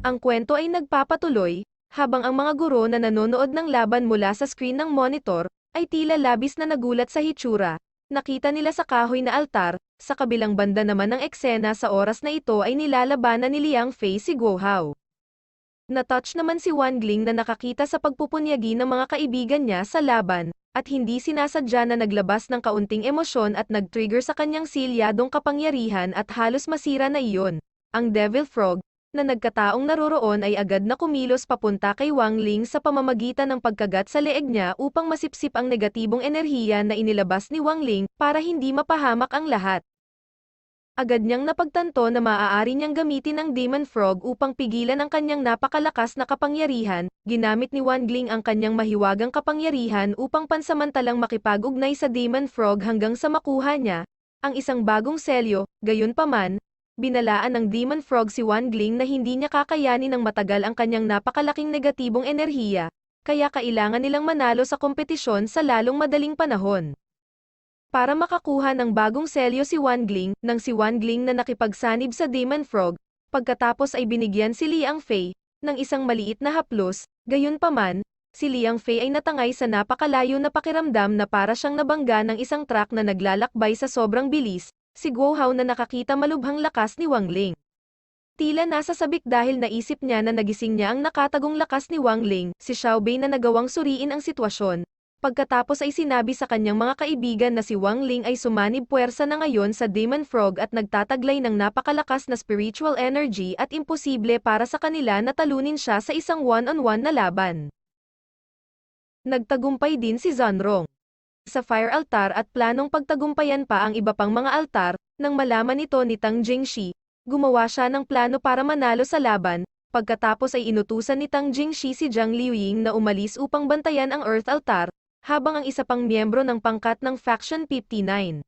Ang kwento ay nagpapatuloy, habang ang mga guro na nanonood ng laban mula sa screen ng monitor, ay tila labis na nagulat sa hitsura. Nakita nila sa kahoy na altar, sa kabilang banda naman ng eksena sa oras na ito ay nilalabanan ni Liang Fei si Guo Hao. Na-touch naman si Wang Ling na nakakita sa pagpupunyagi ng mga kaibigan niya sa laban, at hindi sinasadya na naglabas ng kaunting emosyon at nag-trigger sa kanyang silyadong kapangyarihan at halos masira na iyon. Ang Devil Frog, na nagkataong naroroon ay agad na kumilos papunta kay Wang Ling sa pamamagitan ng pagkagat sa leeg niya upang masipsip ang negatibong enerhiya na inilabas ni Wang Ling para hindi mapahamak ang lahat. Agad niyang napagtanto na maaari niyang gamitin ang Demon Frog upang pigilan ang kanyang napakalakas na kapangyarihan. Ginamit ni Wang Ling ang kanyang mahiwagang kapangyarihan upang pansamantalang makipag-ugnay sa Demon Frog hanggang sa makuha niya ang isang bagong selyo. Gayunpaman, binalaan ng Demon Frog si Wang Ling na hindi niya kakayanin ng matagal ang kanyang napakalaking negatibong enerhiya, kaya kailangan nilang manalo sa kompetisyon sa lalong madaling panahon. Para makakuha ng bagong selyo si Wang Ling, nang si Wang Ling na nakipagsanib sa Demon Frog, pagkatapos ay binigyan si Liang Fei ng isang maliit na haplos. Gayunpaman, si Liang Fei ay natangay sa napakalayo na pakiramdam na para siyang nabangga ng isang truck na naglalakbay sa sobrang bilis. Si Guo Hao na nakakita malubhang lakas ni Wang Ling. Tila nasa sabik dahil naisip niya na nagising niya ang nakatagong lakas ni Wang Ling. Si Xiao Bei na nagawang suriin ang sitwasyon. Pagkatapos ay sinabi sa kanyang mga kaibigan na si Wang Ling ay sumanib puwersa na ngayon sa Demon Frog at nagtataglay ng napakalakas na spiritual energy at imposible para sa kanila na talunin siya sa isang one-on-one na laban. Nagtagumpay din si Zhongrong sa fire altar at planong pagtagumpayan pa ang iba pang mga altar. Nang malaman ito ni Tang Jingxi, gumawa siya ng plano para manalo sa laban. Pagkatapos ay inutusan ni Tang Jingxi si Zhang Liuying na umalis upang bantayan ang Earth Altar, habang ang isa pang miyembro ng pangkat ng Faction 59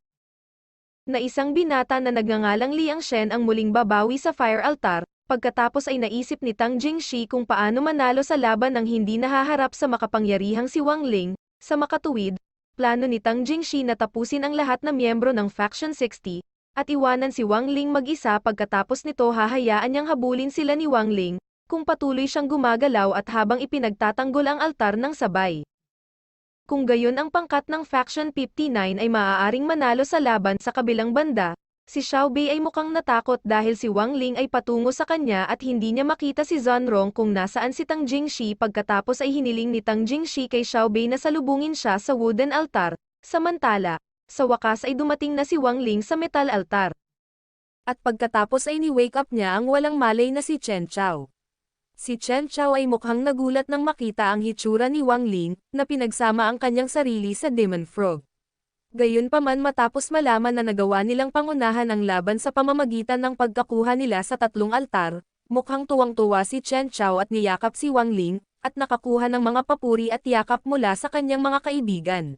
na isang binata na nagngangalang Liang Shen ang muling babawi sa fire altar. Pagkatapos ay naisip ni Tang Jingxi kung paano manalo sa laban nang hindi nahaharap sa makapangyarihang si Wang Ling. Sa makatuwid, plano ni Tang Jingxi na tapusin ang lahat na miyembro ng Faction 60, at iwanan si Wang Ling mag-isa. Pagkatapos nito hahayaan niyang habulin sila ni Wang Ling, kung patuloy siyang gumagalaw at habang ipinagtatanggol ang altar ng sabay. Kung gayon ang pangkat ng Faction 59 ay maaaring manalo sa laban. Sa kabilang banda, si Xiao Bei ay mukhang natakot dahil si Wang Ling ay patungo sa kanya at hindi niya makita si Zhongrong kung nasaan si Tang Jingxi. Pagkatapos ay hiniling ni Tang Jingxi kay Xiao Bei na salubungin siya sa wooden altar. Samantala, sa wakas ay dumating na si Wang Ling sa metal altar. At pagkatapos ay ni-wake up niya ang walang malay na si Chen Chao. Si Chen Chao ay mukhang nagulat nang makita ang hitsura ni Wang Ling, na pinagsama ang kanyang sarili sa Demon Frog. Gayunpaman, matapos malaman na nagawa nilang pangunahan ang laban sa pamamagitan ng pagkakuha nila sa tatlong altar, mukhang tuwang-tuwa si Chen Chao at niyakap si Wang Ling, at nakakuha ng mga papuri at yakap mula sa kanyang mga kaibigan.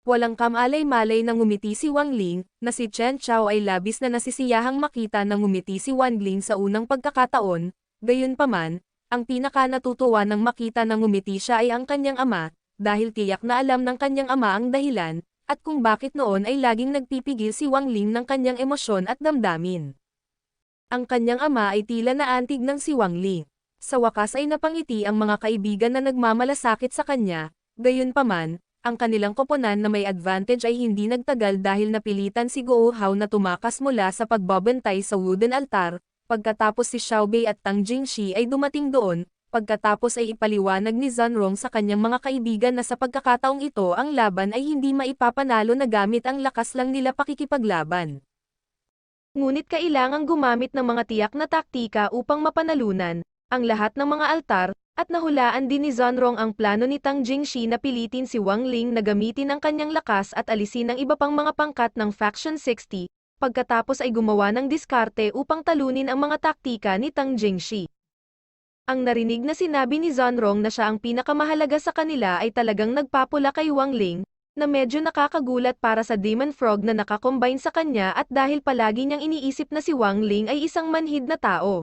Walang kamalay-malay na ngumiti si Wang Ling, na si Chen Chao ay labis na nasisiyahang makita na ngumiti si Wang Ling sa unang pagkakataon. Gayunpaman, ang pinaka-natutuwa nang makita na ngumiti siya ay ang kanyang ama, dahil tiyak na alam ng kanyang ama ang dahilan, at kung bakit noon ay laging nagpipigil si Wang Ling ng kanyang emosyon at damdamin. Ang kanyang ama ay tila naantig ng si Wang Ling. Sa wakas ay napangiti ang mga kaibigan na nagmamalasakit sa kanya. Gayunpaman, ang kanilang koponan na may advantage ay hindi nagtagal dahil napilitan si Guo Hao na tumakas mula sa pagbabantay sa wooden altar. Pagkatapos si Xiao Bei at Tang Jingxi ay dumating doon. Pagkatapos ay ipaliwanag ni Zhongrong sa kanyang mga kaibigan na sa pagkakataong ito ang laban ay hindi maipapanalo na gamit ang lakas lang nila pakikipaglaban. Ngunit kailangang gumamit ng mga tiyak na taktika upang mapanalunan ang lahat ng mga altar, at nahulaan din ni Zhongrong ang plano ni Tang Jingxi na pilitin si Wang Ling na gamitin ang kanyang lakas at alisin ang iba pang mga pangkat ng Faction 60, pagkatapos ay gumawa ng diskarte upang talunin ang mga taktika ni Tang Jingxi. Ang narinig na sinabi ni Zhongrong na siya ang pinakamahalaga sa kanila ay talagang nagpapula kay Wang Ling, na medyo nakakagulat para sa Demon Frog na nakakombine sa kanya at dahil palagi niyang iniisip na si Wang Ling ay isang manhid na tao.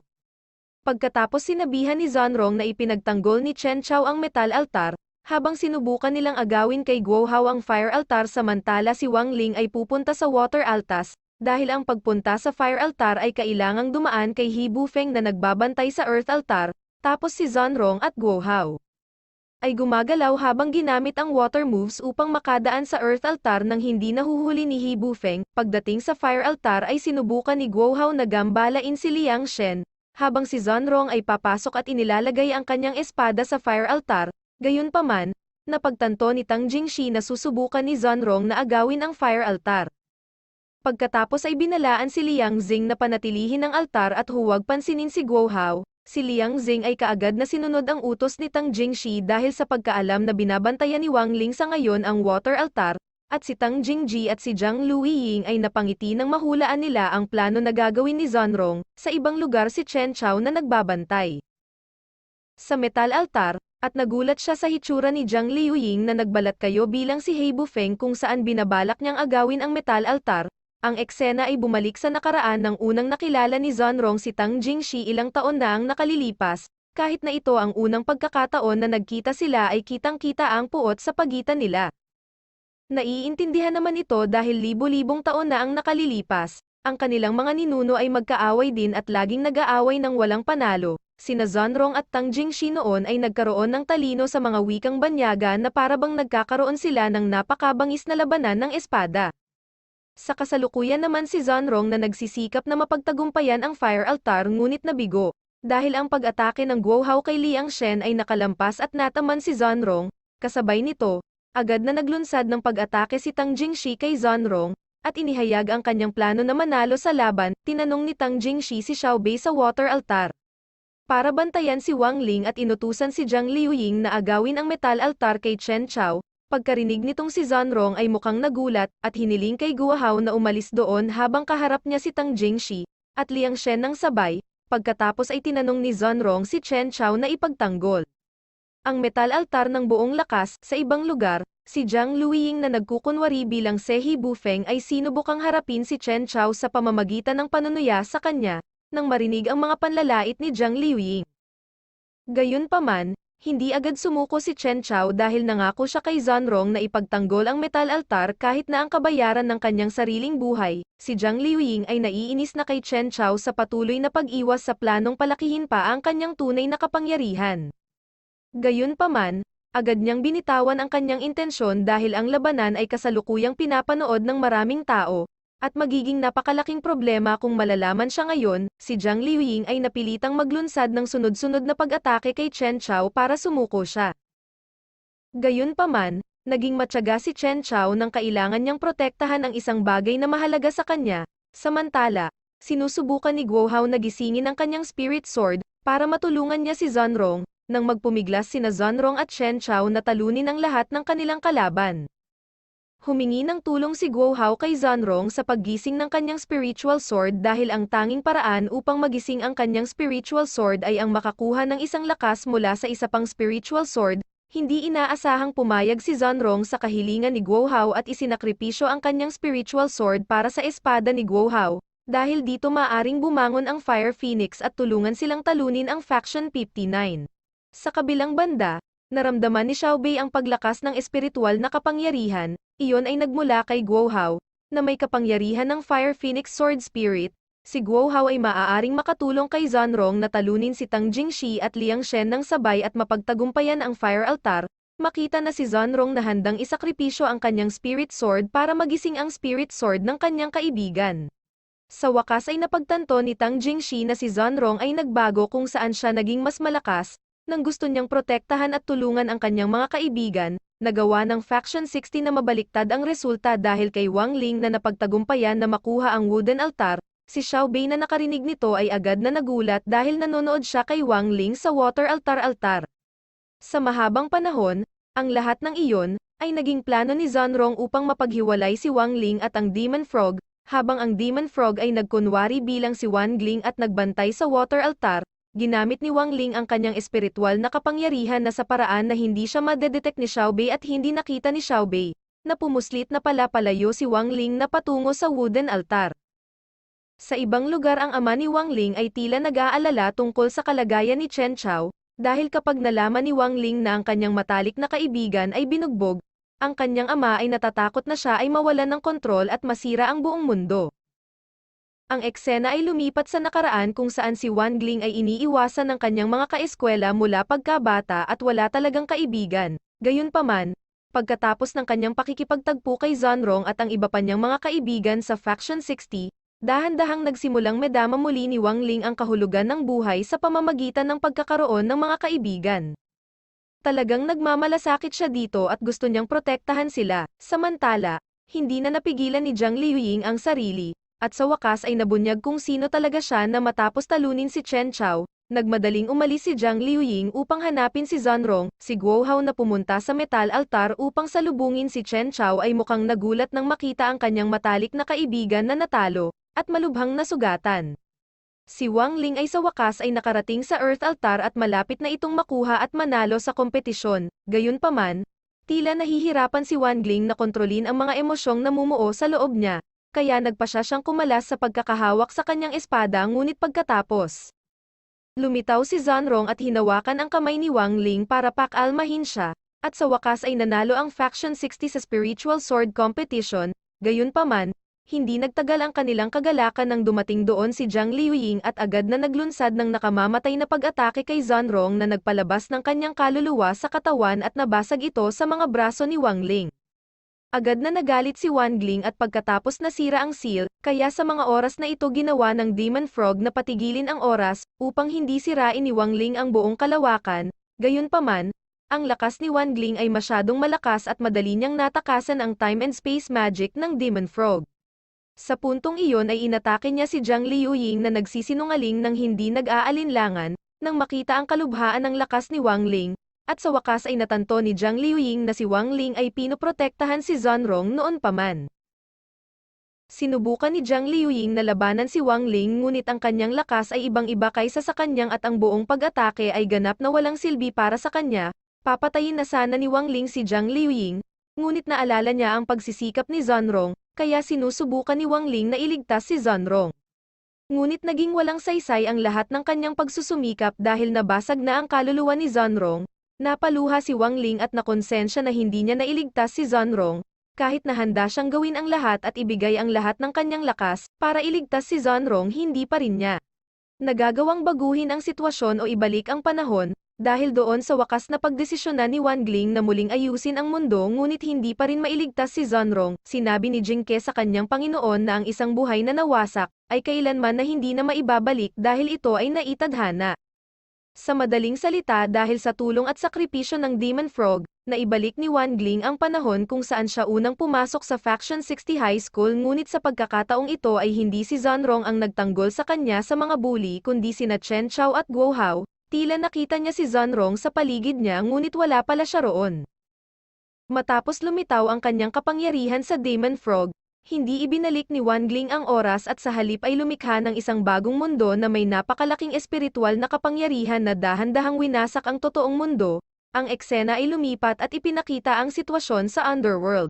Pagkatapos sinabihan ni Zhongrong na ipinagtanggol ni Chen Chao ang metal altar, habang sinubukan nilang agawin kay Guo Hao ang fire altar samantala si Wang Ling ay pupunta sa water altas, Dahil ang pagpunta sa fire altar ay kailangang dumaan kay He Bufeng na nagbabantay sa earth altar, tapos si Zhonrong at Guo Hao ay gumagalaw habang ginamit ang water moves upang makadaan sa earth altar nang hindi nahuhuli ni He Bufeng. Pagdating sa fire altar ay sinubukan ni Guo Hao na gambalain si Liang Shen, habang si Zhonrong ay papasok at inilalagay ang kanyang espada sa fire altar. Gayunpaman, napagtanto ni Tang Jingshi na susubukan ni Zhonrong na agawin ang fire altar. Pagkatapos ay binalaan si Liang Xing na panatilihin ang altar at huwag pansinin si Guo Hao. Si Liang Xing ay kaagad na sinunod ang utos ni Tang Jingshi dahil sa pagkaalam na binabantayan ni Wang Ling sa ngayon ang water altar, at si Tang Jingji at si Zhang Luiying ay napangiti nang mahulaan nila ang plano na gagawin ni Zhonrong. Sa ibang lugar si Chen Chao na nagbabantay sa metal altar, at nagulat siya sa hitsura ni Zhang Luiying na nagbalat kayo bilang si He Bufeng kung saan binabalak niyang agawin ang metal altar. Ang eksena ay bumalik sa nakaraan ng unang nakilala ni Zhonrong si Tang Jingshi ilang taon na ang nakalilipas, kahit na ito ang unang pagkakataon na nagkita sila ay kitang-kita ang puot sa pagitan nila. Naiintindihan naman ito dahil libo-libong taon na ang nakalilipas, ang kanilang mga ninuno ay magkaaway din at laging nag-aaway ng walang panalo. Sina Zhonrong at Tang Jingshi noon ay nagkaroon ng talino sa mga wikang banyaga na parabang nagkakaroon sila ng napakabangis na labanan ng espada. Sa kasalukuyan naman si Zhonrong na nagsisikap na mapagtagumpayan ang fire altar ngunit nabigo, dahil ang pag-atake ng Guo Hao kay Liang Shen ay nakalampas at nataman si Zhonrong. Kasabay nito, agad na naglunsad ng pag-atake si Tang Jingshi kay Zhonrong, at inihayag ang kanyang plano na manalo sa laban. Tinanong ni Tang Jingshi si Xiao Bei sa water altar para bantayan si Wang Ling at inutusan si Zhang Luiying na agawin ang metal altar kay Chen Chao. Pagkarinig nitong si Zhonrong ay mukhang nagulat, at hiniling kay Guo Hao na umalis doon habang kaharap niya si Tang Jingshi, at Liang Shen ng sabay. Pagkatapos ay tinanong ni Zhonrong si Chen Chao na ipagtanggol ang metal altar ng buong lakas. Sa ibang lugar, si Zhang Luiying na nagkukunwari bilang si He Bufeng ay sinubukang harapin si Chen Chao sa pamamagitan ng panunuya sa kanya, nang marinig ang mga panlalait ni Zhang Luiying. Gayunpaman, hindi agad sumuko si Chen Chao dahil nangako siya kay Zhonrong na ipagtanggol ang metal altar kahit na ang kabayaran ng kanyang sariling buhay. Si Zhang Luiying ay naiinis na kay Chen Chao sa patuloy na pag-iwas sa planong palakihin pa ang kanyang tunay na kapangyarihan. Gayunpaman, agad niyang binitawan ang kanyang intensyon dahil ang labanan ay kasalukuyang pinapanood ng maraming tao, at magiging napakalaking problema kung malalaman siya ngayon. Si Zhang Luiying ay napilitang maglunsad ng sunod-sunod na pag-atake kay Chen Chao para sumuko siya. Gayunpaman, naging matyaga si Chen Chao nang kailangan niyang protektahan ang isang bagay na mahalaga sa kanya. Samantala, sinusubukan ni Guo Hao na gisingin ang kanyang spirit sword para matulungan niya si Zhonrong. Nang magpumiglas sina Zhonrong at Chen Chao na talunin ang lahat ng kanilang kalaban. Humingi ng tulong si Guo Hao kay Zhonrong sa paggising ng kanyang spiritual sword dahil ang tanging paraan upang magising ang kanyang spiritual sword ay ang makakuha ng isang lakas mula sa isa pang spiritual sword. Hindi inaasahang pumayag si Zhonrong sa kahilingan ni Guo Hao at isinakripisyo ang kanyang spiritual sword para sa espada ni Guo Hao, dahil dito maaring bumangon ang Fire Phoenix at tulungan silang talunin ang Faction 59. Sa kabilang banda, naramdaman ni Xiao Bei ang paglakas ng espiritual na kapangyarihan. Iyon ay nagmula kay Guo Hao, na may kapangyarihan ng Fire Phoenix Sword Spirit. Si Guo Hao ay maaaring makatulong kay Zhonrong na talunin si Tang Jingshi at Liang Shen ng sabay at mapagtagumpayan ang fire altar. Makita na si Zhonrong na handang isakripisyo ang kanyang spirit sword para magising ang spirit sword ng kanyang kaibigan. Sa wakas ay napagtanto ni Tang Jingshi na si Zhonrong ay nagbago kung saan siya naging mas malakas, nang gusto niyang protektahan at tulungan ang kanyang mga kaibigan. Nagawa ng Faction 60 na mabaliktad ang resulta dahil kay Wang Ling na napagtagumpayan na makuha ang wooden altar. Si Xiao Bei na nakarinig nito ay agad na nagulat dahil nanonood siya kay Wang Ling sa water altar. Sa mahabang panahon, ang lahat ng iyon ay naging plano ni Zhonrong upang mapaghiwalay si Wang Ling at ang Demon Frog, habang ang Demon Frog ay nagkunwari bilang si Wang Ling at nagbantay sa water altar. Ginamit ni Wang Ling ang kanyang espiritual na kapangyarihan na sa paraan na hindi siya madedetect ni Xiao Bei at hindi nakita ni Xiao Bei, na pumuslit na palayo si Wang Ling na patungo sa wooden altar. Sa ibang lugar ang ama ni Wang Ling ay tila nag-aalala tungkol sa kalagayan ni Chen Chao, dahil kapag nalaman ni Wang Ling na ang kanyang matalik na kaibigan ay binugbog, ang kanyang ama ay natatakot na siya ay mawalan ng kontrol at masira ang buong mundo. Ang eksena ay lumipat sa nakaraan kung saan si Wangling ay iniiwasan ng kanyang mga kaeskwela mula pagkabata at wala talagang kaibigan. Gayunpaman, pagkatapos ng kanyang pakikipagtagpo kay Zhanrong at ang iba pa niyang mga kaibigan sa Faction 60, dahan-dahang nagsimulang medama muli ni Wangling ang kahulugan ng buhay sa pamamagitan ng pagkakaroon ng mga kaibigan. Talagang nagmamalasakit siya dito at gusto niyang protektahan sila. Samantala, hindi na napigilan ni Zhang Liuying ang sarili, at sa wakas ay nabunyag kung sino talaga siya na matapos talunin si Chen Chao. Nagmadaling umalis si Zhang Liuying upang hanapin si Zhanrong. Si Guo Hao na pumunta sa metal altar upang salubungin si Chen Chao ay mukhang nagulat nang makita ang kanyang matalik na kaibigan na natalo, at malubhang nasugatan. Si Wangling ay sa wakas ay nakarating sa Earth Altar at malapit na itong makuha at manalo sa kompetisyon. Gayunpaman, tila nahihirapan si Wangling na kontrolin ang mga emosyong namumuo sa loob niya, kaya nagpasya siyang kumalas sa pagkakahawak sa kanyang espada ngunit pagkatapos, lumitaw si Zhanrong at hinawakan ang kamay ni Wangling para pakalmahin siya, at sa wakas ay nanalo ang Faction 60 sa Spiritual Sword Competition. Gayunpaman, hindi nagtagal ang kanilang kagalakan nang dumating doon si Zhang Liuying at agad na naglunsad ng nakamamatay na pag-atake kay Zhanrong na nagpalabas ng kanyang kaluluwa sa katawan at nabasag ito sa mga braso ni Wangling. Agad na nagalit si Wangling at pagkatapos nasira ang seal, kaya sa mga oras na ito ginawa ng Demon Frog na patigilin ang oras, upang hindi sirain ni Wangling ang buong kalawakan. Gayunpaman, ang lakas ni Wangling ay masyadong malakas at madali niyang natakasan ang time and space magic ng Demon Frog. Sa puntong iyon ay inatake niya si Zhang Liuying na nagsisinungaling ng hindi nag-aalinlangan, nang makita ang kalubhaan ng lakas ni Wangling. At sa wakas ay natanto ni Zhang Liuying na si Wangling ay pinoprotektahan si Zhanrong noon pa man. Sinubukan ni Zhang Liuying na labanan si Wangling ngunit ang kanyang lakas ay ibang-iba kaysa sa kanyang at ang buong pag-atake ay ganap na walang silbi para sa kanya. Papatayin na sana ni Wangling si Zhang Liuying, ngunit naalala niya ang pagsisikap ni Zhanrong, kaya sinusubukan ni Wangling na iligtas si Zhanrong. Ngunit naging walang saysay ang lahat ng kanyang pagsusumikap dahil nabasag na ang kaluluwa ni Zhanrong. Napaluha si Wangling at nakonsensya na hindi niya nailigtas si Zhanrong, kahit na handa siyang gawin ang lahat at ibigay ang lahat ng kanyang lakas, para iligtas si Zhanrong hindi pa rin niya nagagawang baguhin ang sitwasyon o ibalik ang panahon, dahil doon sa wakas na pagdesisyonan ni Wangling na muling ayusin ang mundo ngunit hindi pa rin mailigtas si Zhanrong. Sinabi ni Jing Ke sa kanyang Panginoon na ang isang buhay na nawasak, ay kailanman na hindi na maibabalik dahil ito ay naitadhana. Sa madaling salita dahil sa tulong at sakripisyo ng Demon Frog, naibalik ni Wangling ang panahon kung saan siya unang pumasok sa Faction 60 High School ngunit sa pagkakataong ito ay hindi si Zhanrong ang nagtanggol sa kanya sa mga bully kundi sina Chen Chao at Guo Hao. Tila nakita niya si Zhanrong sa paligid niya ngunit wala pala siya roon. Matapos lumitaw ang kanyang kapangyarihan sa Demon Frog, hindi ibinalik ni Wangling ang oras at sa halip ay lumikha ng isang bagong mundo na may napakalaking espiritual na kapangyarihan na dahan-dahang winasak ang totoong mundo. Ang eksena ay lumipat at ipinakita ang sitwasyon sa Underworld,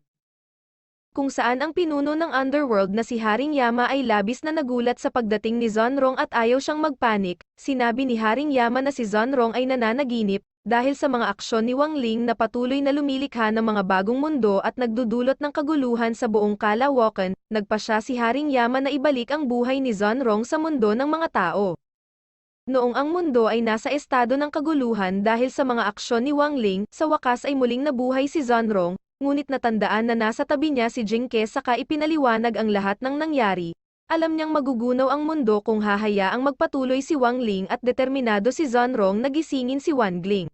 kung saan ang pinuno ng Underworld na si Haring Yama ay labis na nagulat sa pagdating ni Zhanrong at ayaw siyang magpanik. Sinabi ni Haring Yama na si Zhanrong ay nananaginip, dahil sa mga aksyon ni Wangling na patuloy na lumilikha ng mga bagong mundo at nagdudulot ng kaguluhan sa buong kalawakan, nagpasya si Haring Yama na ibalik ang buhay ni Zhanrong sa mundo ng mga tao. Noong ang mundo ay nasa estado ng kaguluhan dahil sa mga aksyon ni Wangling, sa wakas ay muling nabuhay si Zhanrong, ngunit natandaan na nasa tabi niya si Jing Ke saka ipinaliwanag ang lahat ng nangyari. Alam niyang magugunaw ang mundo kung hahayaang magpatuloy si Wangling at determinado si Zhanrong na gisingin si Wangling.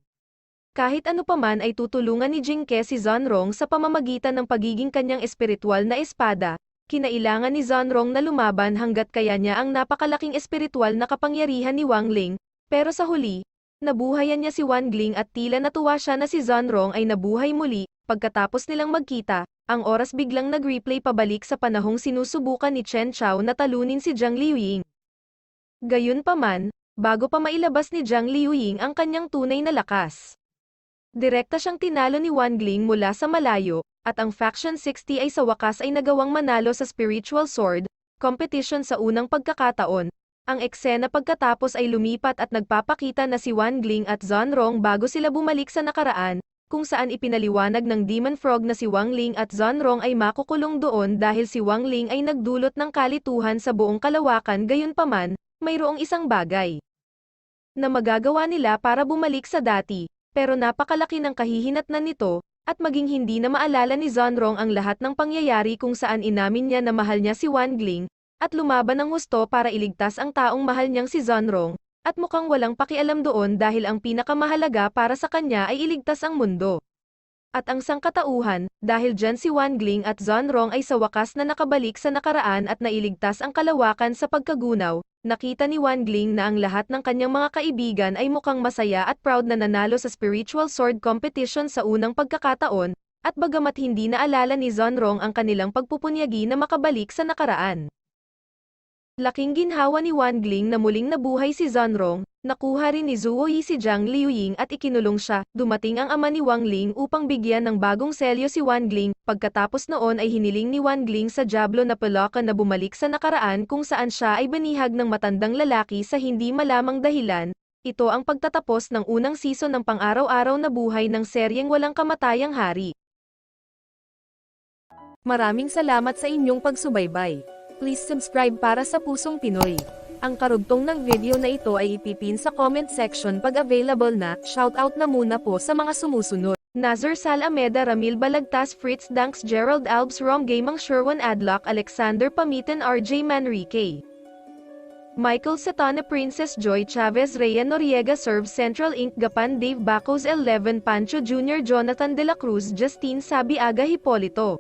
Kahit ano paman ay tutulungan ni Jing Ke si Zhanrong sa pamamagitan ng pagiging kanyang espiritual na espada. Kinailangan ni Zhanrong na lumaban hanggat kaya niya ang napakalaking espiritual na kapangyarihan ni Wangling, pero sa huli, nabuhayan niya si Wangling at tila natuwa siya na si Zhanrong ay nabuhay muli. Pagkatapos nilang magkita, ang oras biglang nag-replay pabalik sa panahong sinusubukan ni Chen Chao na talunin si Zhang Liuying. Gayunpaman, bago pa mailabas ni Zhang Liuying ang kanyang tunay na lakas, direkta siyang tinalo ni Wangling mula sa malayo, at ang Faction 60 ay sa wakas ay nagawang manalo sa Spiritual Sword Competition sa unang pagkakataon. Ang eksena pagkatapos ay lumipat at nagpapakita na si Wangling at Zhanrong bago sila bumalik sa nakaraan, kung saan ipinaliwanag ng Demon Frog na si Wang Ling at Zon Rong ay makukulong doon dahil si Wang Ling ay nagdulot ng kalituhan sa buong kalawakan. Gayunpaman, mayroong isang bagay na magagawa nila para bumalik sa dati, pero napakalaki ng kahihinatnan nito, at maging hindi na maalala ni Zon Rong ang lahat ng pangyayari kung saan inamin niya na mahal niya si Wang Ling, at lumaban ng husto para iligtas ang taong mahal niyang si Zon Rong, at mukhang walang pakialam doon dahil ang pinakamahalaga para sa kanya ay iligtas ang mundo. At ang sangkatauhan, dahil dyan si Wang Ling at Zon Rong ay sa wakas na nakabalik sa nakaraan at nailigtas ang kalawakan sa pagkagunaw. Nakita ni Wang Ling na ang lahat ng kanyang mga kaibigan ay mukhang masaya at proud na nanalo sa spiritual sword competition sa unang pagkakataon, at bagamat hindi naalala ni Zon Rong ang kanilang pagpupunyagi na makabalik sa nakaraan. Laking ginhawa ni Wang Ling na muling nabuhay si Zon Rong, nakuha rin ni Zuo Yi si Zhang Liuying at ikinulong siya. Dumating ang ama ni Wang Ling upang bigyan ng bagong selyo si Wang Ling. Pagkatapos noon ay hiniling ni Wang Ling sa Diablo na Peloka na bumalik sa nakaraan kung saan siya ay banihag ng matandang lalaki sa hindi malamang dahilan. Ito ang pagtatapos ng unang season ng pang-araw-araw na buhay ng seryeng Walang Kamatayang Hari. Maraming salamat sa inyong pagsubaybay. Please subscribe para sa Pusong Pinoy. Ang karugtong ng video na ito ay ipipin sa comment section pag available na. Shoutout na muna po sa mga sumusunod. Nazar Sal Ameda, Ramil Balagtas, Fritz Danks, Gerald Albs, Rom Gamang, Sherwan Adlock, Alexander Pamitan, RJ Manrique, Michael Satana, Princess Joy Chavez, Rhea Noriega, Serve Central Inc., Gapan, Dave Bacos, 11, Pancho Jr., Jonathan De La Cruz, Justine Sabi, Aga Hipolito,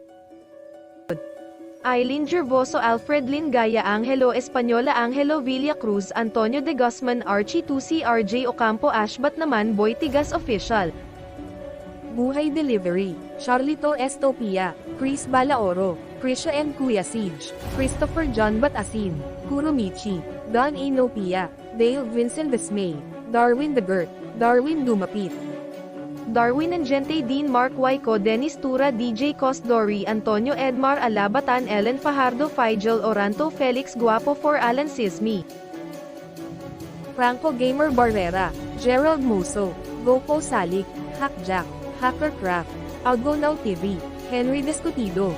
Eileen Gervoso, Alfred Lin Gaya, Angelo Española, Angelo Villa Cruz, Antonio de Guzman, Archie Tusi, RJ Ocampo, Ashbat naman, Boy Tigas Official, Buhay Delivery, Charlito Estopia, Chris Balaoro, Krisha M. Kuya Siege, Christopher John Batasin, Kuromichi, Don Inopia, Dale Vincent Desmay, Darwin the Gert, Darwin Dumapit, Darwin Angente, Dean Mark Waiko, Dennis Tura, DJ Cosdori, Antonio Edmar Alabatan, Ellen Fajardo, Figel Oranto, Felix Guapo, for Alan Sismi, Franco Gamer Barrera, Gerald Muso, Gopo Salik, Hackjack, Hackercraft, Outgo Now TV, Henry Discutido.